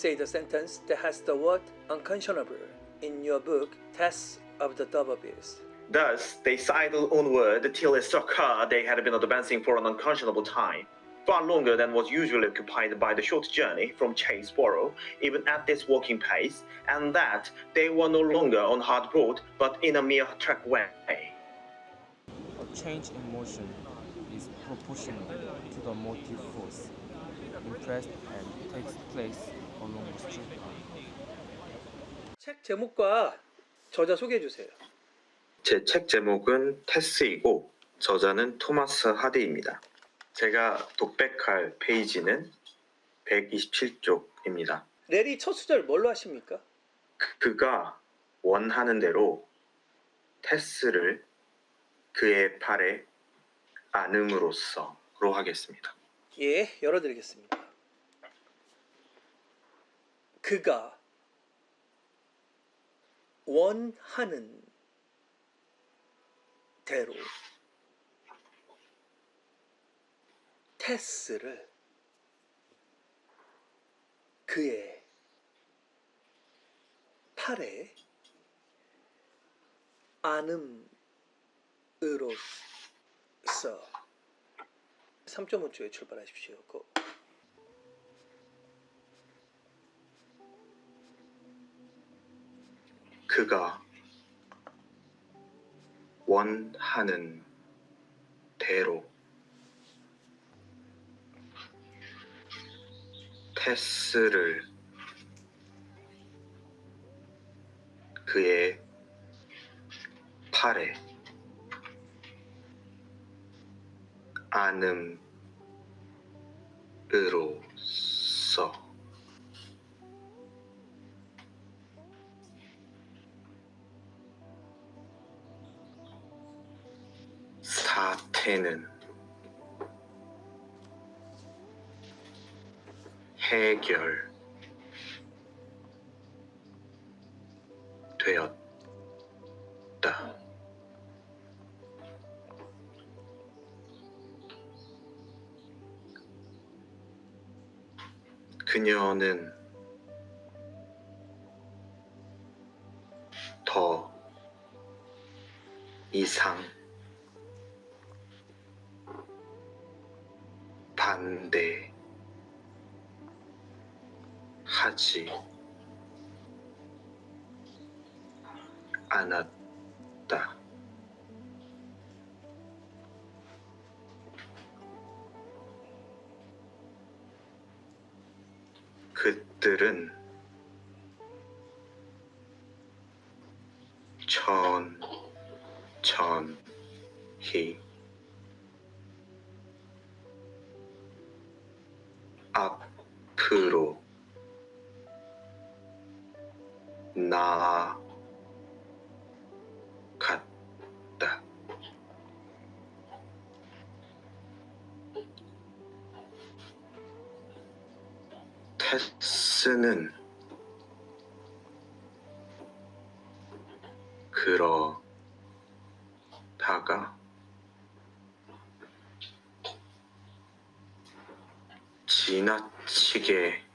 say the sentence that has the word unconscionable in your book, Tess of the Double Beast. Thus, they sidled onward till it struck her they had been advancing for an unconscionable time, far longer than was usually occupied by the short journey from Chaseborough, even at this walking pace, and that they were no longer on hard road, but in a mere trackway. A change in motion is proportional to the motive force impressed and takes place along the street line. 책 제목과 저자 소개해 주세요. 제 책 제목은 테스이고 저자는 토마스 하디입니다. 제가 독백할 페이지는 127쪽입니다. 레리 첫 수절 뭘로 하십니까? 그가 원하는 대로 테스를 그의 팔에 안음으로써로 하겠습니다. 예, 열어드리겠습니다. 그가 원하는 대로 테스를 그의 팔에 안음으로써 3.5초에 출발하십시오. 그가 원하는 대로 테스를 그의 팔에 안음으로써 사태는 해결되었다. 그녀는 더 이상 반대하지 않았다. 그들은 천천히 앞으로 나아갔다. 테스는 그러다가 지나치게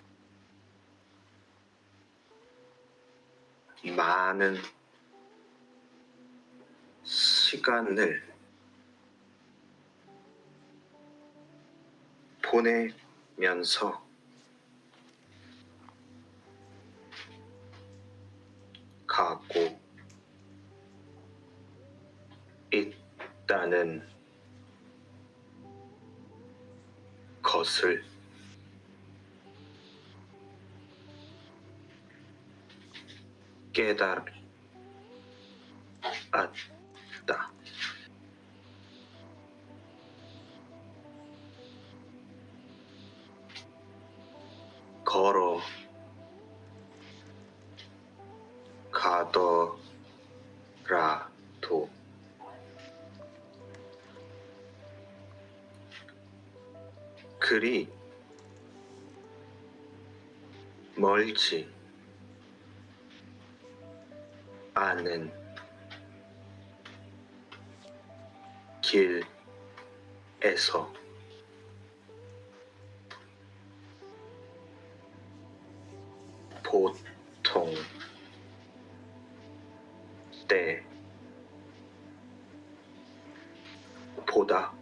많은 시간을 보내면서 가고 있다는 것을 깨달았다. 걸어 가더라도 그리 멀지 않은 길에서 보통 때보다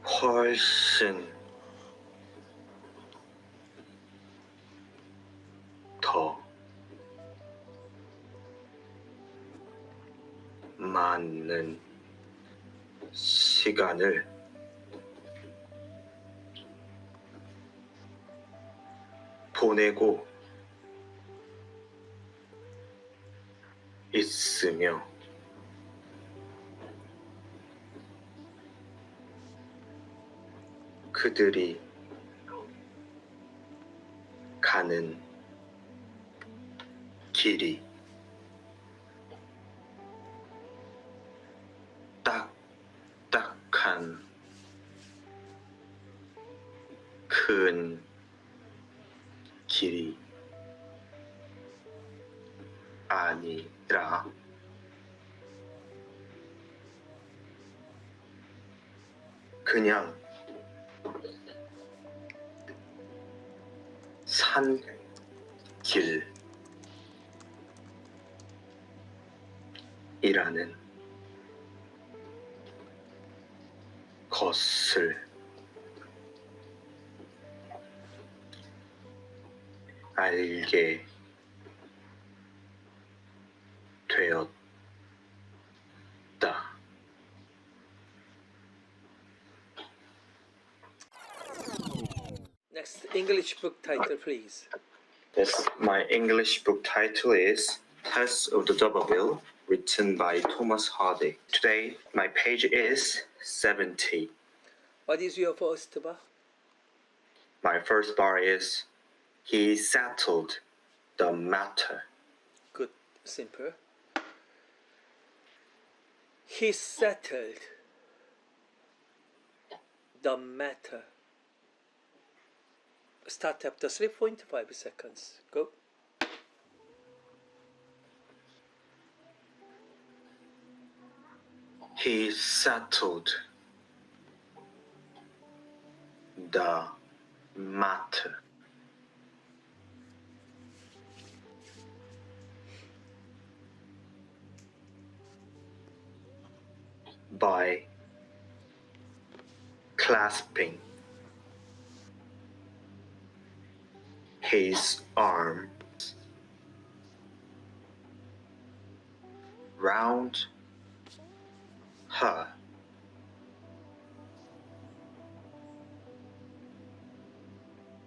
훨씬 더 많은 시간을 보내고 있으며 그들이 가는 길이 딱딱한 큰 길이 아니라 그냥 산길이라는 것을 알게 되었다. Next English book title, please. Yes, my English book title is Tess of the D'Urberville, written by Thomas Hardy. Today, my page is 70. What is your first bar? My first bar is He settled the matter. Good, simple. He settled the matter. Start after 3.5 seconds. Go. He settled the matter by clasping his arms round her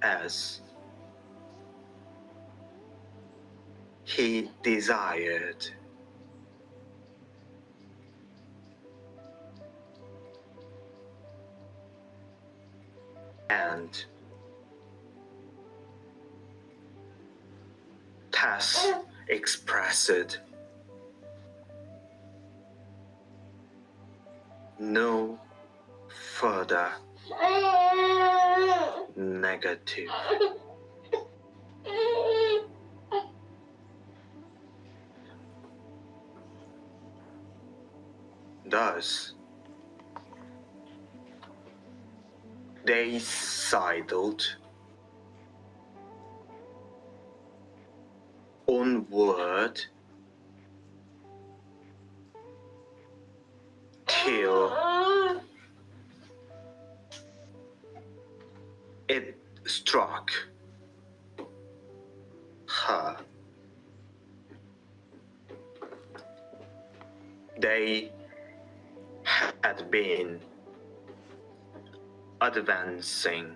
as he desired. And Tess expressed no further negative. Thus, they sidled onward till it struck her. They had been advancing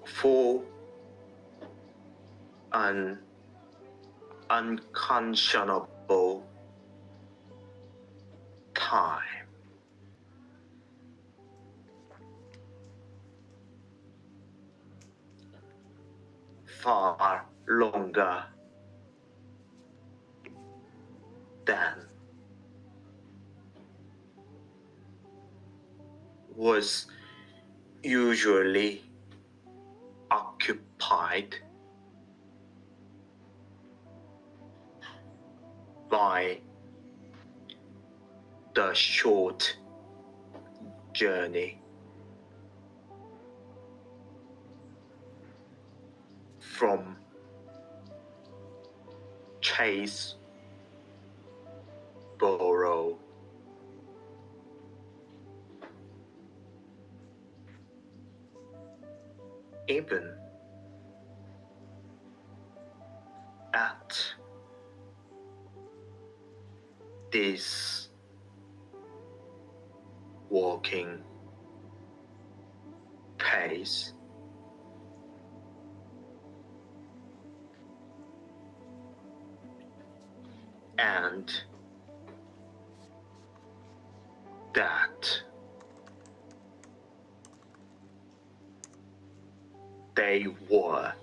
for an unconscionable time. Far longer than was usually occupied by the short journey. from Chaseboro. Even at this walking pace, and that they were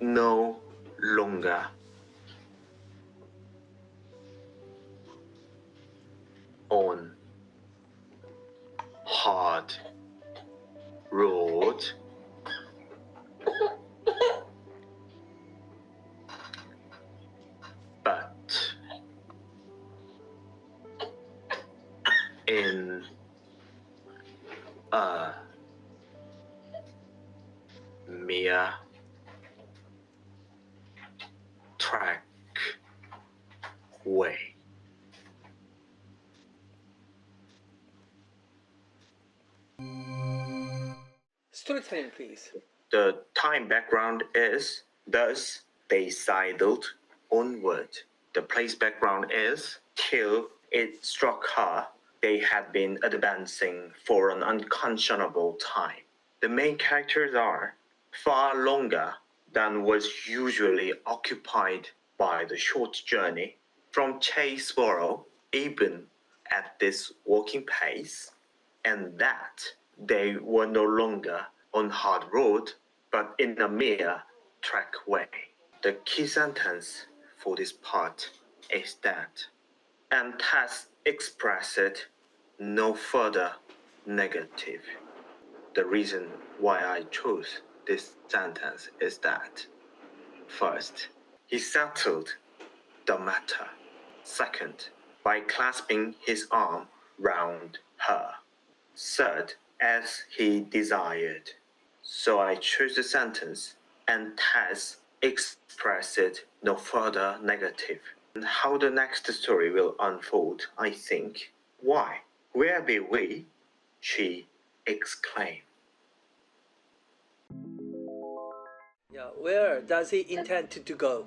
no longer on hard road, but in a mere track way. Storytelling, please. The time background is thus they sidled onward. The place background is till it struck her, they had been advancing for an unconscionable time. The main characters are far longer than was usually occupied by the short journey from Chaseboro, even at this walking pace, and that they were no longer on hard road, but in a mere track way. The key sentence for this part is that, and has expressed no further negative. The reason why I chose this sentence is that, first, he settled the matter. Second, by clasping his arm round her. Third, as he desired. So I chose the sentence, and has expressed no further negative. And how the next story will unfold, I think. Why? Where be we? She exclaimed. Yeah, where does he intend to go?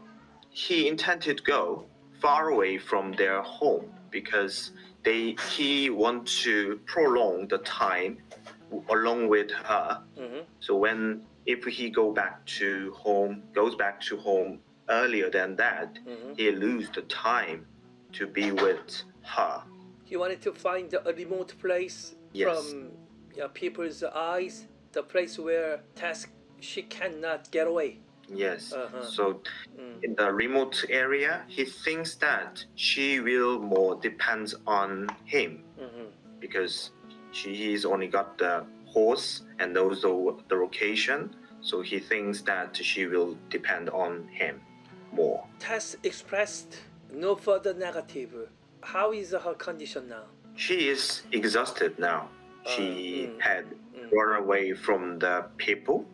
He intended to go far away from their home because he want to prolong the time along with her. So if he goes back to home earlier than that, he lose the time to be with her. He wanted to find a remote place from people's eyes, the place where she cannot get away. Yes. So in the remote area, he thinks that she will more depend on him because he's only got the horse and also the location. So he thinks that she will depend on him more. Tess expressed no further negative. How is her condition now? She is exhausted now. She had run away from the people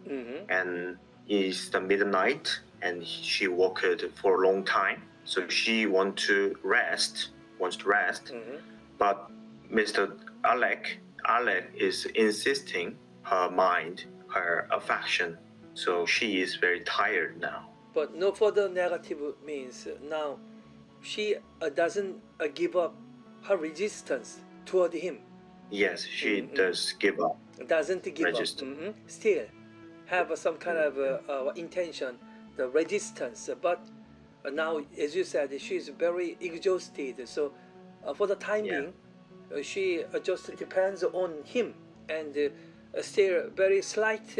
and it's the midnight and she walked for a long time. So she wants to rest. But Mr. Alec is insisting her mind, her affection. So she is very tired now. But no further negative means now she doesn't give up her resistance toward him. Yes, she does give up. Doesn't give up. Still have some kind of intention, the resistance. But now, as you said, she is very exhausted. So for the time being, she just depends on him and still very slight,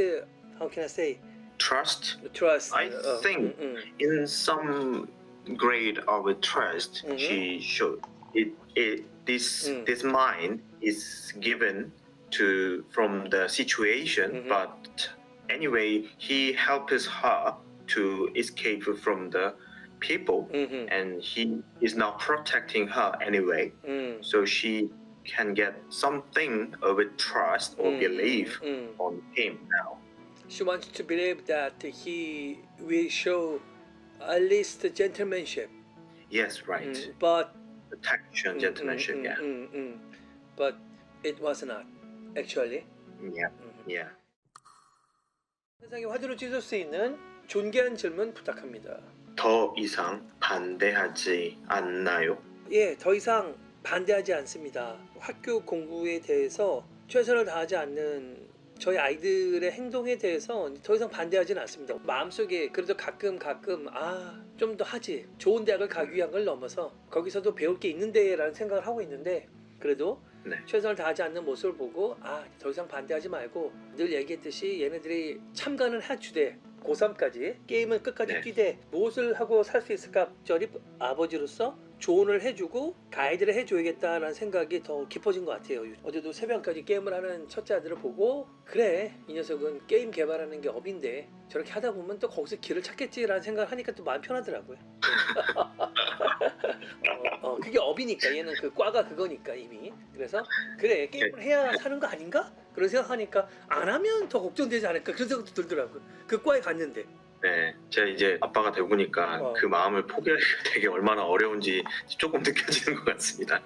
how can I say? Trust. I think in some grade of trust, she should. This mind is given from the situation, but anyway, he helps her to escape from the people, and he is now protecting her anyway. So she can get something of a trust or belief on him now. She wants to believe that he will show at least gentlemanship. Yes, right. But Protection, gentlemanship, yeah. But it was not actually. Yeah, yeah. 세상의 화두를 찢을 수 있는 존귀한 질문 부탁합니다. 더 이상 반대하지 않나요? 예, 더 이상 반대하지 않습니다. 학교 공부에 대해서 최선을 다하지 않는 저희 아이들의 행동에 대해서 더 이상 반대하지는 않습니다. 마음속에 그래도 가끔 좀 더 하지. 좋은 대학을 가기 위한 걸 넘어서 거기서도 배울 게 있는데 라는 생각을 하고 있는데 그래도 네. 최선을 다하지 않는 모습을 보고 더 이상 반대하지 말고 늘 얘기했듯이 얘네들이 참가는 해주되 고3까지 게임을 끝까지 네. 뛰되 무엇을 하고 살 수 있을까 저리 아버지로서 조언을 해주고 가이드를 해줘야겠다라는 생각이 더 깊어진 것 같아요. 어제도 새벽까지 게임을 하는 첫째 아들을 보고 그래 이 녀석은 게임 개발하는 게 업인데 저렇게 하다 보면 또 거기서 길을 찾겠지라는 생각을 하니까 또 마음 편하더라고요. 그게 업이니까 얘는 그 과가 그거니까 이미. 그래서 그래 게임을 해야 사는 거 아닌가? 그런 생각하니까 안 하면 더 걱정되지 않을까 그런 생각도 들더라고요. 그 과에 갔는데. 네, 제가 이제 아빠가 되보니까 그 마음을 포기하기가 되게 얼마나 어려운지 조금 느껴지는 것 같습니다.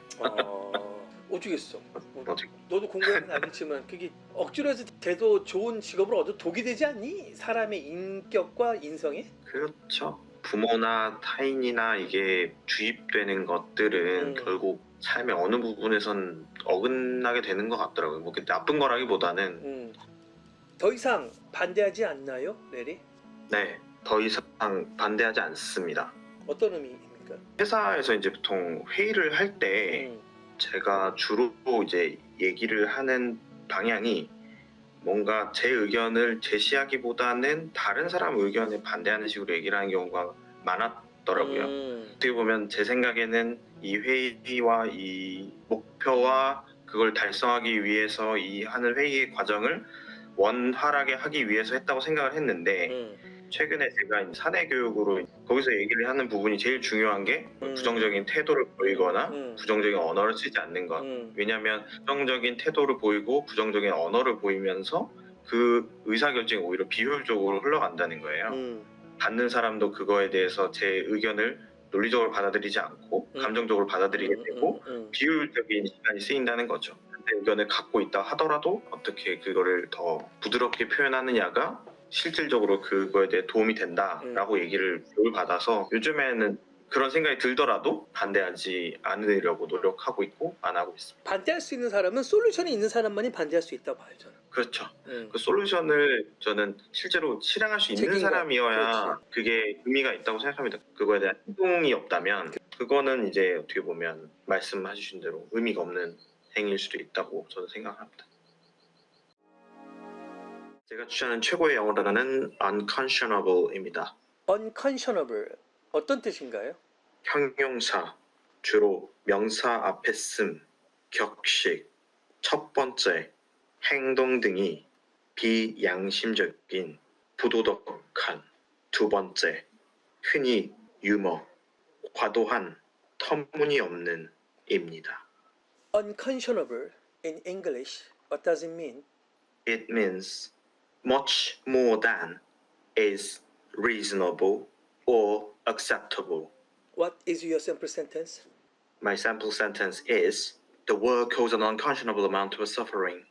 어쩌겠어. 어떻게? 너도 공부하면 알겠지만 그게 억지로 해서 돼도 좋은 직업을 얻어 독이 되지 않니? 사람의 인격과 인성에? 그렇죠. 부모나 타인이나 이게 주입되는 것들은 결국 삶의 어느 부분에선 어긋나게 되는 것 같더라고요. 뭐 나쁜 거라기보다는 더 이상 반대하지 않나요, 레리? 네, 더 이상 반대하지 않습니다. 어떤 의미입니까? 회사에서 이제 보통 회의를 할 때 제가 주로 이제 얘기를 하는 방향이 뭔가 제 의견을 제시하기보다는 다른 사람 의견에 반대하는 식으로 얘기를 하는 경우가 많았더라고요. 어떻게 보면 제 생각에는 이 회의와 이 목표와 그걸 달성하기 위해서 이 하는 회의의 과정을 원활하게 하기 위해서 했다고 생각을 했는데 최근에 제가 사내 교육으로 거기서 얘기를 하는 부분이 제일 중요한 게 부정적인 태도를 보이거나 부정적인 언어를 쓰지 않는 것. 왜냐하면 부정적인 태도를 보이고 부정적인 언어를 보이면서 그 의사결정이 오히려 비효율적으로 흘러간다는 거예요. 받는 사람도 그거에 대해서 제 의견을 논리적으로 받아들이지 않고 감정적으로 받아들이게 되고 비효율적인 시간이 쓰인다는 거죠. 내 의견을 갖고 있다 하더라도 어떻게 그거를 더 부드럽게 표현하느냐가 실질적으로 그거에 대해 도움이 된다라고 얘기를 교육을 받아서 요즘에는 그런 생각이 들더라도 반대하지 않으려고 노력하고 있고 안 하고 있습니다. 반대할 수 있는 사람은 솔루션이 있는 사람만이 반대할 수 있다고 봐요, 저는. 그렇죠. 그 솔루션을 저는 실제로 실행할 수 있는 사람이어야 그게 의미가 있다고 생각합니다. 그거에 대한 행동이 없다면 그거는 이제 어떻게 보면 말씀하신 대로 의미가 없는 행위일 수도 있다고 저는 생각합니다. 제가 추천하는 최고의 영어 단어는 unconscionable입니다. unconscionable 어떤 뜻인가요? 형용사, 주로 명사 앞에 씀, 격식, 첫 번째, 행동 등이 비양심적인, 부도덕한, 두 번째, 흔히 유머, 과도한, 터무니없는 입니다. unconscionable in English, what does it mean? It means much more than is reasonable or acceptable. What is your sample sentence? My sample sentence is, the world caused an unconscionable amount of suffering.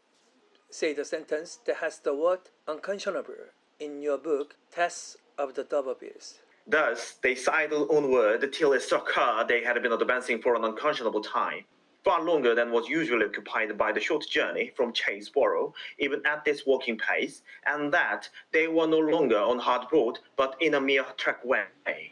Say the sentence that has the word unconscionable in your book, Tests of the D'Urbervilles. Thus, they sidled onward till it struck her they had been advancing for an unconscionable time, far longer than was usually occupied by the short journey from Chaseborough, even at this walking pace, and that they were no longer on hard road, but in a mere track way.